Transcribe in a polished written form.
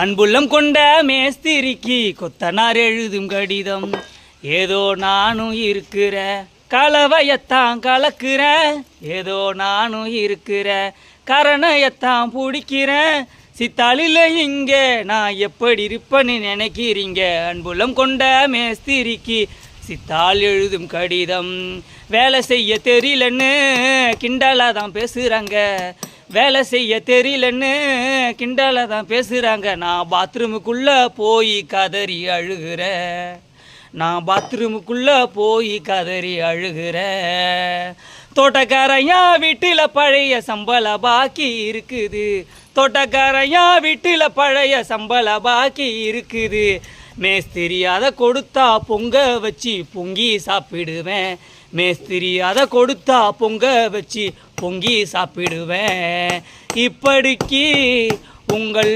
அன்புள்ளம் கொண்ட மேஸ்திரிக்கு கொத்தனார் எழுதும் கடிதம். ஏதோ நானும் இருக்கிற கலவையத்தான் கலக்கிற, ஏதோ நானும் இருக்கிற கரணையத்தான் பிடிக்கிறேன். சித்தாளில் இங்கே நான் எப்படி இருப்பேன்னு நினைக்கிறீங்க? அன்புள்ளம் கொண்ட மேஸ்திரிக்கு சித்தாள் எழுதும் கடிதம். வேலை செய்ய தெரியலன்னு கிண்டலாக தான் பேசுகிறாங்க, வேலை செய்ய தெரியலன்னு கிண்டலாக தான் பேசுகிறாங்க. நான் பாத்ரூமுக்குள்ளே போய் கதறி அழுகிறேன், நான் பாத்ரூமுக்குள்ளே போய் கதறி அழுகிறேன். தோட்டக்காரையா வீட்டில் பழைய சம்பள பாக்கி இருக்குது, தோட்டக்காரையா வீட்டில் பழைய சம்பள பாக்கி இருக்குது. மேஸ்திரி அதை கொடுத்தா பொங்க வச்சு பொங்கி சாப்பிடுவேன், மேஸ்திரி அதை கொடுத்தா பொங்க வச்சு பொங்கி சாப்பிடுவேன். இப்படிக்கு உங்கள்